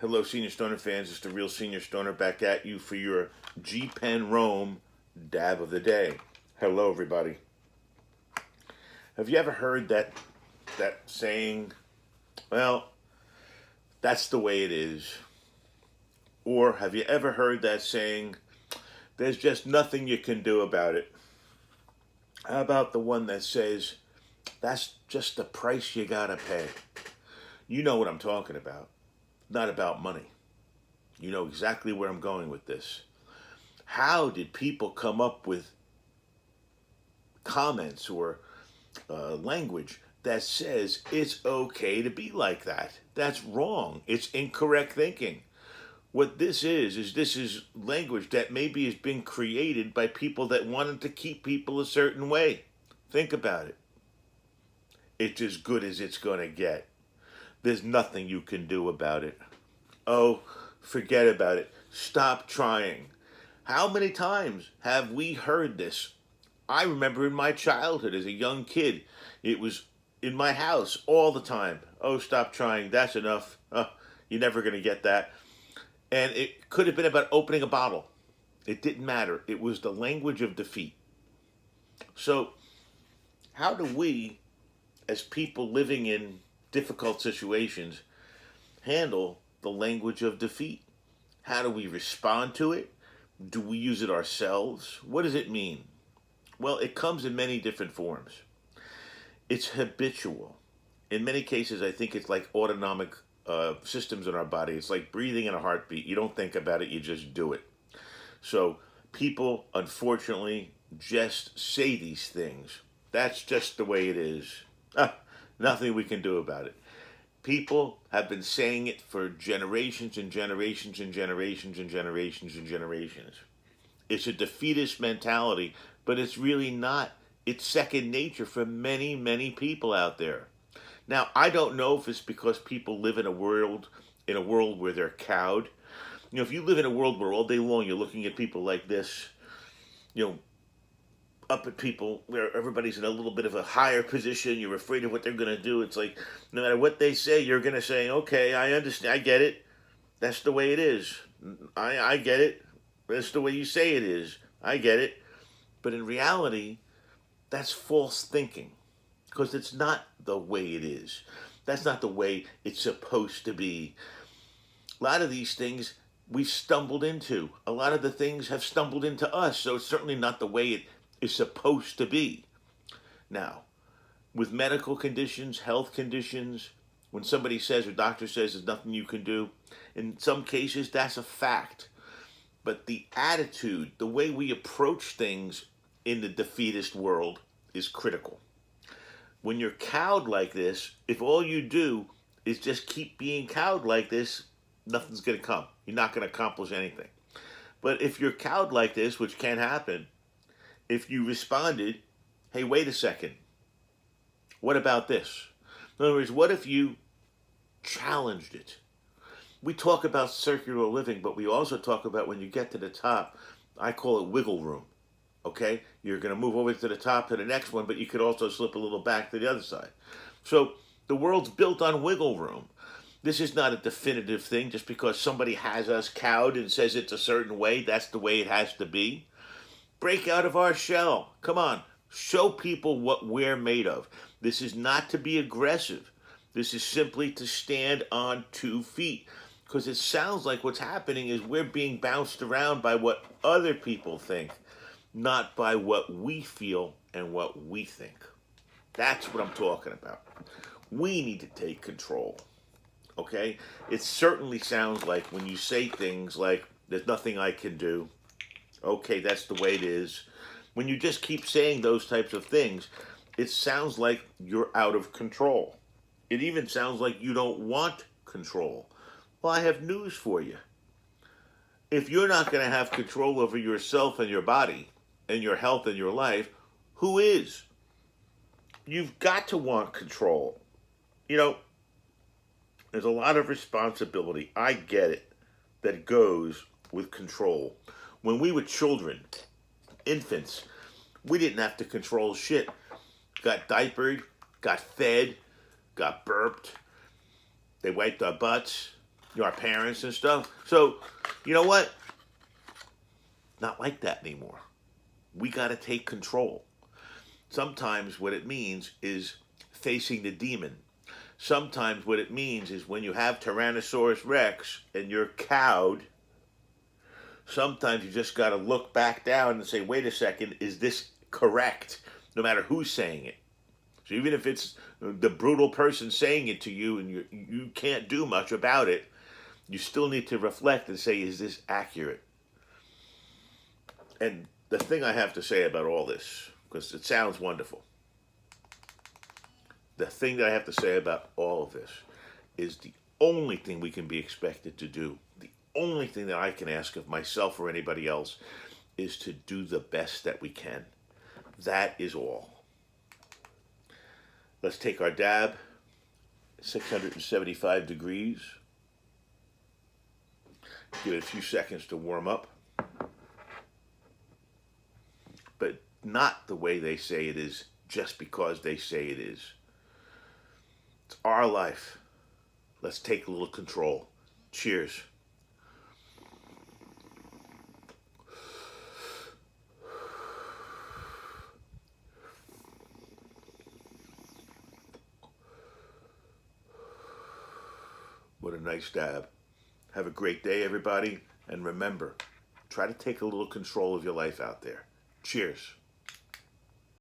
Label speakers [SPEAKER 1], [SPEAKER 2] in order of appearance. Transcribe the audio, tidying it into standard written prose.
[SPEAKER 1] Hello, Senior Stoner fans. It's the real Senior Stoner back at you for your Gpen Rome dab of the day. Hello, everybody. Have you ever heard that saying? Well, that's the way it is. Or have you ever heard that saying? There's just nothing you can do about it. How about the one that says, that's just the price you gotta pay? You know what I'm talking about. Not about money. You know exactly where I'm going with this. How did people come up with comments or language that says it's okay to be like that? That's wrong. It's incorrect thinking. What this is language that maybe has been created by people that wanted to keep people a certain way. Think about it. It's as good as it's going to get. There's nothing you can do about it. Oh, forget about it. Stop trying. How many times have we heard this? I remember in my childhood as a young kid, it was in my house all the time. Oh, stop trying. That's enough. You're never going to get that. And it could have been about opening a bottle. It didn't matter. It was the language of defeat. So, how do we, as people living in difficult situations, handle the language of defeat? How do we respond to it? Do we use it ourselves? What does it mean? Well, it comes in many different forms. It's habitual. In many cases, I think it's like autonomic systems in our body. It's like breathing in a heartbeat. You don't think about it, you just do it. So people, unfortunately, just say these things. That's just the way it is. Nothing we can do about it. People have been saying it for generations and generations and generations and generations and generations. It's a defeatist mentality, but it's really not. It's second nature for many, many people out there. Now, I don't know if it's because people live in a world where they're cowed. You know, if you live in a world where all day long you're looking at people like this, you know, up at people where everybody's in a little bit of a higher position, you're afraid of what they're going to do. It's like, no matter what they say, you're going to say, okay, I understand, I get it. That's the way it is. I get it. That's the way you say it is. I get it. But in reality, that's false thinking, because it's not the way it is. That's not the way it's supposed to be. A lot of these things we've stumbled into. A lot of the things have stumbled into us, so it's certainly not the way it is supposed to be. Now, with medical conditions, health conditions, when somebody says or doctor says there's nothing you can do, in some cases that's a fact. But the attitude, the way we approach things in the defeatist world is critical. When you're cowed like this, if all you do is just keep being cowed like this, nothing's going to come. You're not going to accomplish anything. But if you're cowed like this, which can happen, if you responded, hey, wait a second, what about this? In other words, what if you challenged it? We talk about circular living, but we also talk about when you get to the top, I call it wiggle room. Okay? You're going to move over to the top to the next one, but you could also slip a little back to the other side. So the world's built on wiggle room. This is not a definitive thing. Just because somebody has us cowed and says it's a certain way, that's the way it has to be. Break out of our shell. Come on. Show people what we're made of. This is not to be aggressive. This is simply to stand on 2 feet. Because it sounds like what's happening is we're being bounced around by what other people think, not by what we feel and what we think. That's what I'm talking about. We need to take control. Okay? It certainly sounds like when you say things like, there's nothing I can do. Okay, that's the way it is. When you just keep saying those types of things, it sounds like you're out of control. It even sounds like you don't want control. Well, I have news for you. If you're not going to have control over yourself and your body and your health and your life, who is? You've got to want control. You know, there's a lot of responsibility, I get it, that goes with control. When we were children, infants, we didn't have to control shit. Got diapered, got fed, got burped. They wiped our butts. our parents and stuff. So, you know what? Not like that anymore. We got to take control. Sometimes what it means is facing the demon. Sometimes what it means is when you have Tyrannosaurus Rex and you're cowed, sometimes you just got to look back down and say, wait a second, is this correct? No matter who's saying it. So even if it's the brutal person saying it to you and you can't do much about it, you still need to reflect and say, is this accurate? And the thing I have to say about all this, because it sounds wonderful, the thing that I have to say about all of this is the only thing we can be expected to do, the only thing that I can ask of myself or anybody else is to do the best that we can. That is all. Let's take our dab, 675 degrees. Give it a few seconds to warm up. But not the way they say it is, just because they say it is. It's our life. Let's take a little control. Cheers. What a nice dab. Have a great day, everybody. And remember, try to take a little control of your life out there. Cheers.